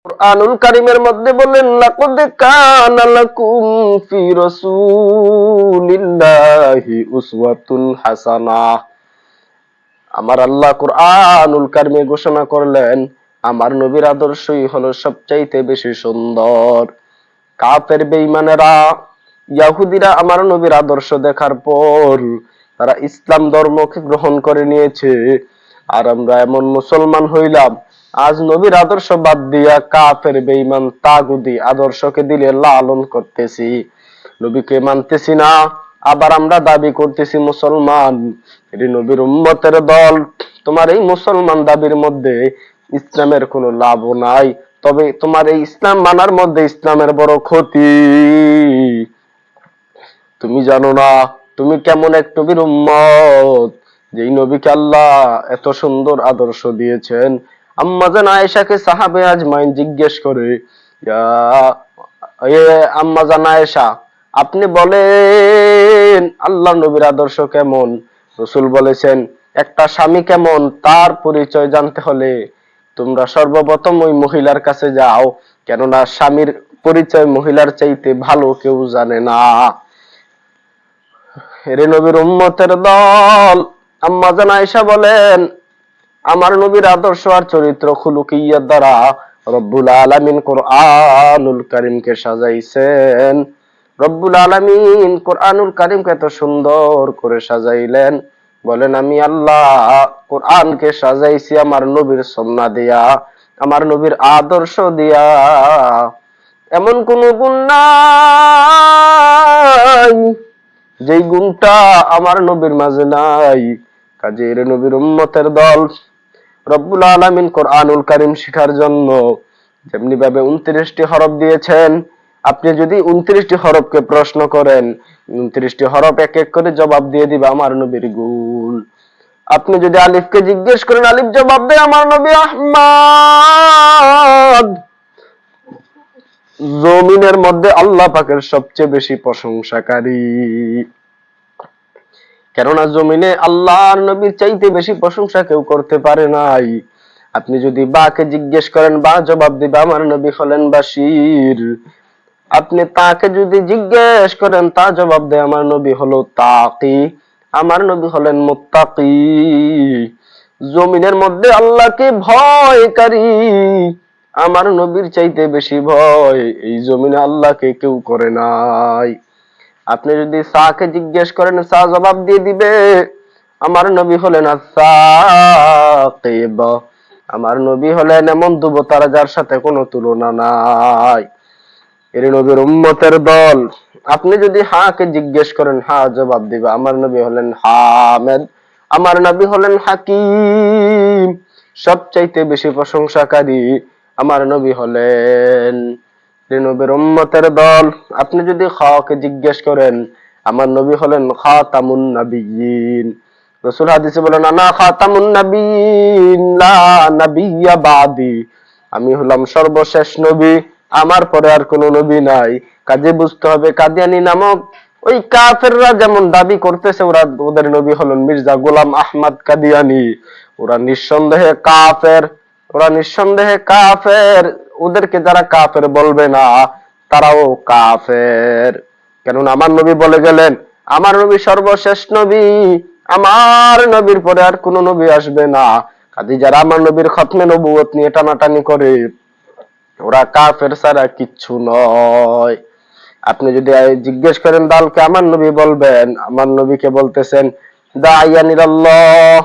কুরআনুল কারীমের মধ্যে বলেন, লাকাদ কানা লাকুম ফি রাসূলিল্লাহি উসওয়াতুন হাসানাহ। আমার আল্লাহ কুরআনুল কারীমে ঘোষণা করলেন, আমার নবীর আদর্শই হলো সবচাইতে বেশি সুন্দর। কাফের বেঈমানেরা, ইহুদিরা আমার নবীর আদর্শ দেখার পর তারা ইসলাম ধর্মকে গ্রহণ করে নিয়েছে। আর আমরা এমন মুসলমান হইলাম, আজ নবীর আদর্শ বাদ দিয়া কাফের বেঈমান তাগুতি আদর্শকে দিলে লালন করতেছি, নবীকে মানতেছি না। আবার আমরা দাবি করতেছি মুসলমান। এটি নবীর উম্মতের দল। তোমার এই মুসলমান দাবির মধ্যে ইসলামের কোনো লাভও নাই, তবে তোমার এই ইসলাম মানার মধ্যে ইসলামের বড় ক্ষতি। তুমি জানো না তুমি কেমন এক নবীর উম্মত, যেই নবীকে আল্লাহ এত সুন্দর আদর্শ দিয়েছেন। আম্মা জান আয়েশাকে সাহাবে আজমাইন জিজ্ঞেস করে, আম্মা জান আয়েশা, আপনি বলেন আল্লাহ নবীর আদর্শ কেমন? রাসূল বলেছেন, একটা স্বামী কেমন তার পরিচয় জানতে হলে তোমরা সর্বপ্রথম ওই মহিলার কাছে যাও, কেননা স্বামীর পরিচয় মহিলার চাইতে ভালো কেউ জানে না। হেরে নবীর উম্মতের দল, আম্মা জান আয়েশা বলেন, আমার নবীর আদর্শ আর চরিত্র খুলুকিয়াত দ্বারা রব্বুল আলামিন কুরআনুল কারীমকে সাজাইছেন। রব্বুল আলামিন কুরআনুল কারীমকে এত সুন্দর করে সাজাইলেন। বলেন, আমি আল্লাহ কোরআনকে সাজাইছি আমার নবীর সুন্নাহ দিয়া, আমার নবীর আদর্শ দিয়া। এমন কোন গুণ নাই যেই গুণটা আমার নবীর মাঝে নাই। কাজের নবীর উম্মতের দল, রব্বুল আলামিন কোরআনুল কারীম শিখার জন্য যেমনি ভাবে 29টি হরফ দিয়েছেন, আপনি যদি 29টি হরফকে প্রশ্ন করেন, 29টি হরফ এক এক করে জবাব দিয়ে দিবে আমার নবীর গুণ। আপনি যদি আলিফকে জিজ্ঞেস করেন, আলিফ জবাব দেয় আমার নবী আহমদ। জমিনের মধ্যে আল্লাহ পাকের সবচেয়ে বেশি প্রশংসাকারী, কেননা জমিনে আল্লাহর নবীর চাইতে বেশি প্রশংসা কেউ করতে পারে নাই। আপনি যদি বাকে জিজ্ঞেস করেন, বা জবাব দিবে আমার নবী হলেন বাশির। আপনি তাকে যদি জিজ্ঞেস করেন, তা জবাব দেয় আমার নবী হলো তাকি, আমার নবী হলেন মুত্তাকি। জমিনের মধ্যে আল্লাহকে ভয়কারী, আমার নবীর চাইতে বেশি ভয় এই জমিনে আল্লাহকে কেউ করে নাই। আপনি যদি সাকে জিজ্ঞেস করেন, সা জবাব দিয়ে দিবে আমার নবী হলেন আস-সাকিব, আমার নবী হলেন এমন দুবতারা যার সাথে কোনো তুলনা নাই। এর নবীর উম্মতের দল, আপনি যদি হাকে জিজ্ঞেস করেন, হা জবাব দিবে আমার নবী হলেন হামেদ, আমার নবী হলেন হাকিম, সবচাইতে বেশি প্রশংসাকারী আমার নবী হলেন। নবীর উম্মতের দল, আপনি যদি খাকে জিজ্ঞেস করেন, আমার নবী হলেন খাতামুন নাবিয়্যিন। রাসূল হাদিসে বলেন, আনা খাতামুন নাবিয়্যিন লা নাবিয়্যা বাদি, আমি হলাম সর্বশেষ নবী, আমার পরে আর কোনো নবী নাই। কাজে বুঝতে হবে কাদিয়ানী নামক ওই কাফেররা যেমন দাবি করতেছে ওদের নবী হলেন মির্জা গোলাম আহমদ কাদিয়ানী, ওরা নিঃসন্দেহে কাফের, ওরা নিঃসন্দেহে কাফের। ওদেরকে যারা কাফের বলবে না তারাও কাফের, কেননা আমার নবী বলে গেলেন, আমার নবী সর্বশেষ নবী, আমার নবীর পরে আর কোন নবী আসবে না। কাজে যারা আমার নবীর খতমে নবুয়ত নিয়ে টানাটানি করে ওরা কাফের ছাড়া কিচ্ছু নয়। আপনি যদি জিজ্ঞেস করেন দালকে, আমার নবী বলবেন, আমার নবীকে বলতেছেন দাইয়ান ইলাল্লাহ,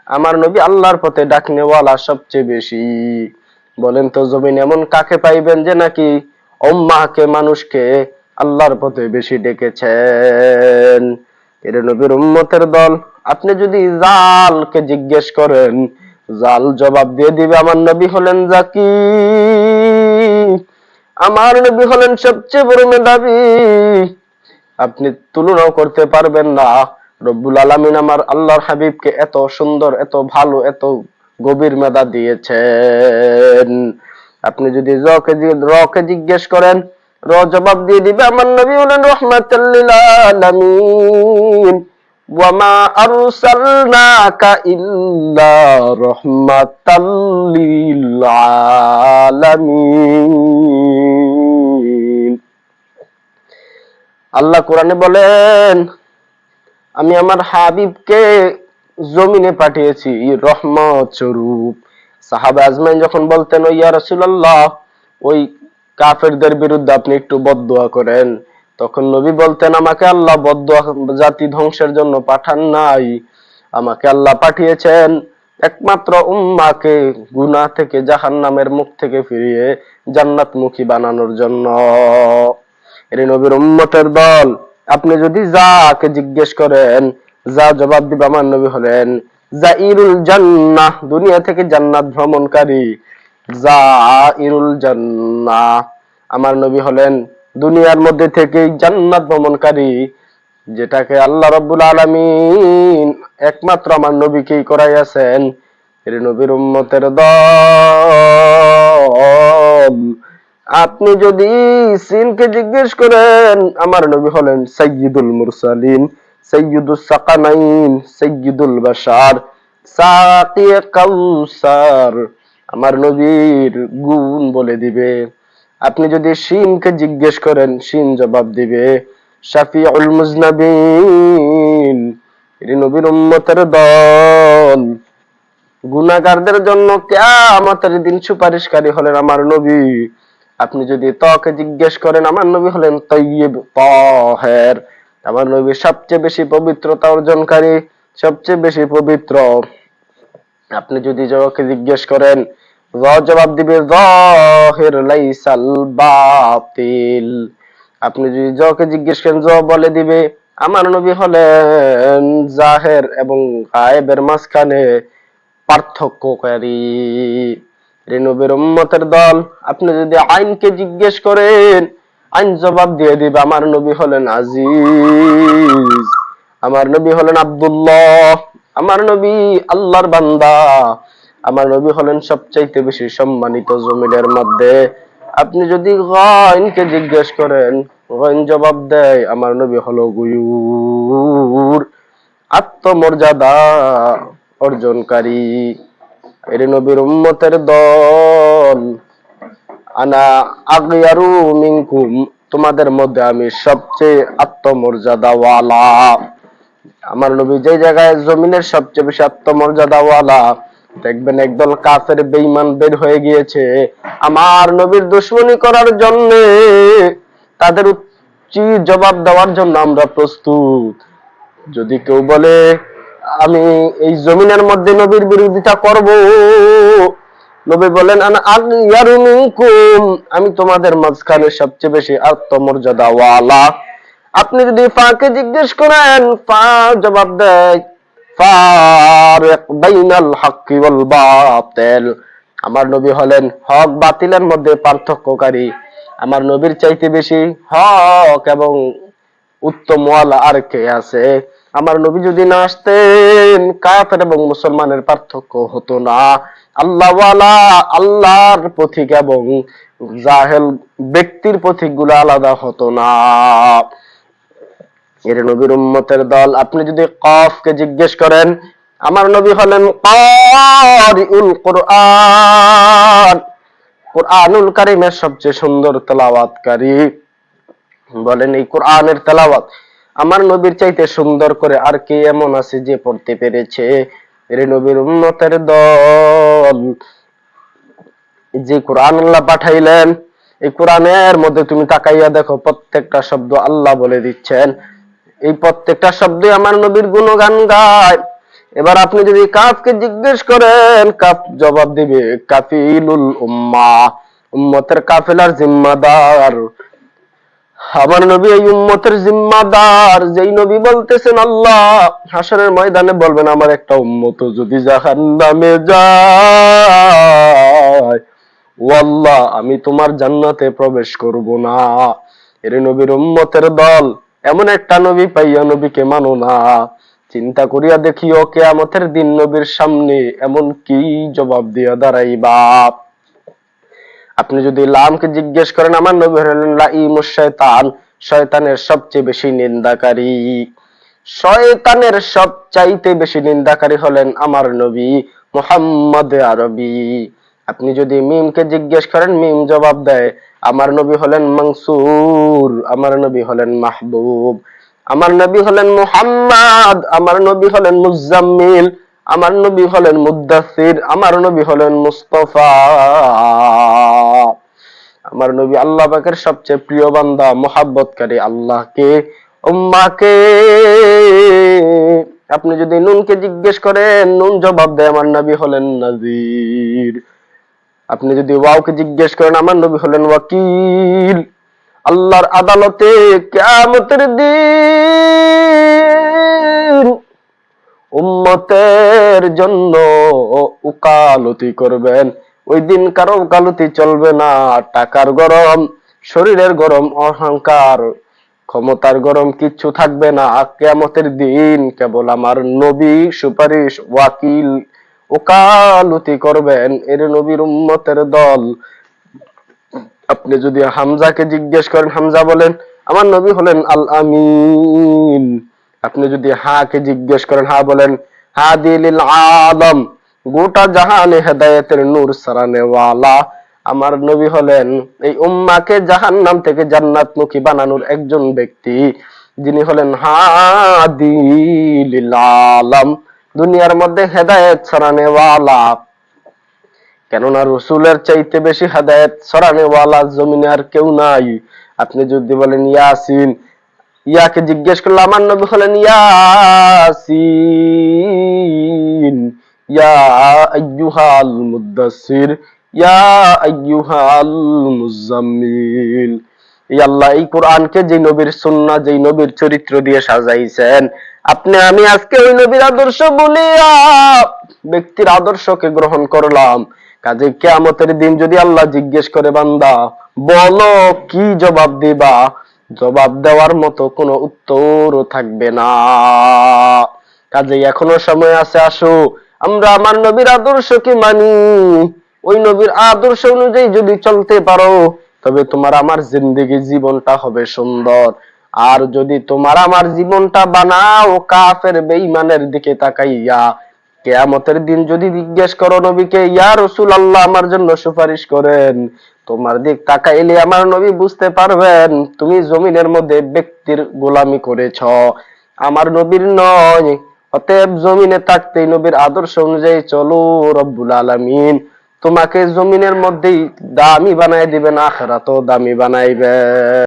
আমার নবী আল্লাহর পথে ডাকনেওয়ালা সবচেয়ে বেশি। বলেন তো জমিন এমন কাকে পাইবেন যে নাকি উম্মাহকে, মানুষকে আল্লাহর পথে বেশি ডেকেছেন? এর নবীর উম্মতের দল, আপনি যদি জালকে জিজ্ঞেস করেন, জাল জবাব দিয়ে দিবে আমার নবী হলেন জাকি, আমার নবী হলেন সবচেয়ে বড় মেধাবী। আপনি তুলনাও করতে পারবেন না। রব্বুল আলামিন আমার আল্লাহর হাবিবকে এত সুন্দর, এত ভালো, এত গভীর মেধা দিয়েছেন। আপনি যদি রকে জিজ্ঞেস করেন, র জবাব দিয়ে দিবে আমার নবী হলেন রাহমাতাল লিল আলামিন। ওয়ামা আরসালনাকা ইল্লা রাহমাতাল লিল আলামিন। আল্লাহ কোরআনে বলেন, আমি আমার হাবিবকে জমিনে পাঠিয়েছি রহমত স্বরূপ। সাহাবা আজমাইন যখন বলতেন, ও ইয়া রাসূলুল্লাহ, ওই কাফেরদের বিরুদ্ধে আপনি একটু বদদুয়া করেন, তখন নবী বলতেন, আমাকে আল্লাহ বদদুয়া জাতি ধ্বংসের জন্য পাঠান নাই, আমাকে আল্লাহ পাঠিয়েছেন একমাত্র উম্মাকে গুনাহ থেকে, জাহান্নামের মুখ থেকে ফিরিয়ে জান্নাতমুখী বানানোর জন্য। এর নবীর উম্মতের দল, আপনি যদি যাকে জিজ্ঞেস করেন, যা জবাব দিবে আমার নবী হলেন জাইরুল জান্নাহ, দুনিয়া থেকে জান্নাত ভ্রমণকারী। জাইরুল জান্নাহ, আমার নবী হলেন দুনিয়ার মধ্যে থেকে জান্নাত ভ্রমণকারী, যেটাকে আল্লাহ রাব্বুল আলামিন একমাত্র আমার নবীকেই করাইয়াছেন। এর নবীর উম্মতের দল, আপনি যদি সিনকে জিজ্ঞেস করেন, আমার নবী হলেন সাইয়্যিদুল মুরসালিন, সাইয়্যিদুস সাকানাইন, সাইয়্যিদুল বাশার, সাকিয়ে কাউসার, আমার নবীর গুণ বলে দিবে। আপনি যদি শিনকে জিজ্ঞেস করেন, শিন জবাব দিবে শাফিউল মুজনাবিন। এর নবীর উম্মতের দল, গুনাহগারদের জন্য কিয়ামতের দিন সুপারিশকারী হলেন আমার নবী। আপনি যদি ত্বকে জিজ্ঞেস করেন, আমার নবী হলেন তাইয়্যিব তাহের, আমার নবী সবচেয়ে বেশি পবিত্রতা অর্জনকারী, সবচেয়ে বেশি পবিত্র। আপনি যদি জকে জিজ্ঞেস করেন, জ জবাব দিবে যাহির লাইসাল বাতিল। আপনি যদি জকে জিজ্ঞেস করেন, জ বলে দিবে আমার নবী হলেন জাহের এবং গায়েবের মাঝখানে পার্থক্যকারী। নবীর উম্মতের দল, আপনি যদি আইনকে জিজ্ঞেস করেন, আইন জবাব দিয়ে দিবে আমার নবী হলেন আজিজ, আমার নবী হলেন আব্দুল্লাহ, আমার নবী আল্লাহর বান্দা, আমার নবী হলেন সবচাইতে বেশি সম্মানিত জমিনের মধ্যে। আপনি যদি গায়নকে জিজ্ঞেস করেন, গায়ন জবাব দেয় আমার নবী হলো গুয়ুর, আত্মমর্যাদা অর্জনকারী। এর নবীর উম্মতের দল, আনা আগয়ারু মিনকুম, তোমাদের মধ্যে আমি সবচেয়ে আত্মমর্যাদাওয়ালা। আমার নবী যে জায়গায় জমিনের সবচেয়ে বেশি আত্মমর্যাদাওয়ালা, দেখবেন একদল কাফের বেঈমান বের হয়ে গিয়েছে আমার নবীর দুশমনি করার জন্য। তাদের উচিত জবাব দেওয়ার জন্য আমরা প্রস্তুত। যদি কেউ বলে আমি এই জমিনের মধ্যে নবীর বিরোধিতা করব, নবী বলেন আনা আগয়ারু মিনকুম, আমি তোমাদের মাঝখানে সবচেয়ে বেশি আত্মমর্যাদাওয়ালা। আপনি যদি ফাকে জিজ্ঞেস করেন, ফা জবাব দেয় ফারিক বাইনাল হাক্কি ওয়াল বাতিল, আমার নবী হলেন হক বাতিলের মধ্যে পার্থক্যকারী। আমার নবীর চাইতে বেশি হক এবং উত্তম ওয়ালা আর কে আছে? আমার নবী যদি না আসতেন, কাফের এবং মুসলমানের পার্থক্য হতো না। আল্লাহওয়ালা, আল্লাহর পথিক এবং জাহেল ব্যক্তির পথিক গুলো আলাদা হতো না। এর নবীর উম্মতের দল, আপনি যদি কফকে জিজ্ঞেস করেন, আমার নবী হলেন কারিউল কুরআন, কুরআনুল কারীমের সবচেয়ে সুন্দর তেলাওয়াতকারী। বলেন এই কোরআনের তেলাওয়াত আমার নবীর চাইতে সুন্দর করে আর কে এমন আছে যে পড়তে পেরেছে? এর নবীর উম্মতের দল, যে কোরআন আল্লাহ পাঠাইলেন, এই কোরআনের মধ্যে তুমি তাকাইয়া দেখো, প্রত্যেকটা শব্দ আল্লাহ বলে দিচ্ছেন। এই প্রত্যেকটা শব্দ আমার নবীর গুণগান গায়। এবার আপনি যদি কাফকে জিজ্ঞেস করেন, কাফ জবাব দিবে কাফিলুল উম্মাহ, উম্মতের কাফেলার জিম্মাদার। আমার নবী এই উম্মতের জিম্মাদার। যেই নবী বলতেছেন আল্লাহ হাসরের ময়দানে বলবেন, আমার একটা উম্মত যদি জাহান্নামে যায়, ও আল্লাহ আমি তোমার জান্নাতে প্রবেশ করব না। এর নবীর উম্মতের দল, এমন একটা নবী পাইয়া নবীকে মানো না। চিন্তা করিয়া দেখিও কিয়ামতের দিন নবীর সামনে এমন কি জবাব দিয়া দাঁড়াইবা। আপনি যদি লামকে জিজ্ঞেস করেন, আমার নবী হলেন লাঈমুশ শয়তান, শয়তানের সবচেয়ে বেশি নিন্দাকারী। শয়তানের সবচাইতে বেশি নিন্দাকারী হলেন আমার নবী মুহাম্মদ আরবি। আপনি যদি মিমকে জিজ্ঞেস করেন, মিম জবাব দেয় আমার নবী হলেন মনসুর, আমার নবী হলেন মাহবুব, আমার নবী হলেন মুহাম্মদ, আমার নবী হলেন মুজাম্মিল, আমার নবী হলেন মুদ্দাসির, আমার নবী হলেন মুস্তাফা। আমার নবী আল্লাহ পাকের সবচেয়ে প্রিয় বান্দা, মোহাব্বতকারী আল্লাহকে উম্মাকে। আপনি যদি নুনকে জিজ্ঞেস করেন, নুন জবাব দেয় আমার নবী হলেন নাজির। আপনি যদি ওয়াওকে জিজ্ঞেস করেন, আমার নবী হলেন ওয়াকিল। আল্লাহর আদালতে কিয়ামতের দিন উম্মতের জন্য উকালতি করবেন। ওই দিন কারো উকালতি চলবে না। টাকার গরম, শরীরের গরম, অহংকার, ক্ষমতার গরম কিচ্ছু থাকবে না। কিয়ামতের দিন কেবল আমার নবী সুপারিশ, ওয়াকিল, ওকালতি করবেন। এর নবীর উম্মতের দল। আপনি যদি হামজাকে জিজ্ঞেস করেন, হামজা বলেন আমার নবী হলেন আল আমিন। আপনি যদি হাকে জিজ্ঞেস করেন, হা বলেন হাদি লিল আলম, গোটা জাহানে হেদায়েতের নূর সরানে ওয়ালা। আমার নবী হলেন এই উম্মাকে জাহান্নাম থেকে জান্নাতমুখী বানানোর একজন ব্যক্তি, যিনি হলেন হাদি লিল আলম, দুনিয়ার মধ্যে হেদায়েত ছড়ানে ওয়ালা। কেননা রসুলের চাইতে বেশি হেদায়েত ছড়ানে ওয়ালা জমিনে আর কেউ নাই। আপনি যদি বলেন ইয়াসিন, ইয়াকে জিজ্ঞেস করলে আমার নবী হলেন ইয়াসিন, ইয়া আইয়ুহাল মুদ্দাসসির, ইয়া আইয়ুহাল মুজাম্মিল। এই আল্লাহ এই কোরআনকে যে নবীর সুন্নাহ, যেই নবীর চরিত্র দিয়ে সাজাইছেন, আপনি আমি আজকে ওই নবীর আদর্শ বলিয়া ব্যক্তির আদর্শকে গ্রহণ করলাম। কাজে কিয়ামতের দিন যদি আল্লাহ জিজ্ঞেস করে, বান্দা বলো কি জবাব দিবা, জবাব দেওয়ার মতো কোনো উত্তরও থাকবে না। কাজেই এখনো সময় আছে, আসো আমরা আমার নবীর আদর্শকে মানি। ওই নবীর আদর্শ অনুযায়ী যদি চলতে পারো, তবে তোমার আমার জিন্দেগি জীবনটা হবে সুন্দর। আর যদি তোমার আমার জীবনটা বানাও কাফের বেঈমানের দিকে তাকাইয়া, কিয়ামতের দিন যদি জিজ্ঞেস করো নবীকে, ইয়া রাসূলুল্লাহ আমার জন্য সুপারিশ করেন, তোমার দিক তাকাইলে আমার নবী বুঝতে পারবেন তুমি জমিনের মধ্যে ব্যক্তির গোলামি করেছ, আমার নবীর নয়। অতএব জমিনে থাকতেই নবীর আদর্শ অনুযায়ী চলো, রব্বুল আলামিন তোমাকে জমিনের মধ্যেই দামি বানাই দিবেন, আখিরাতেও দামি বানাইবেন।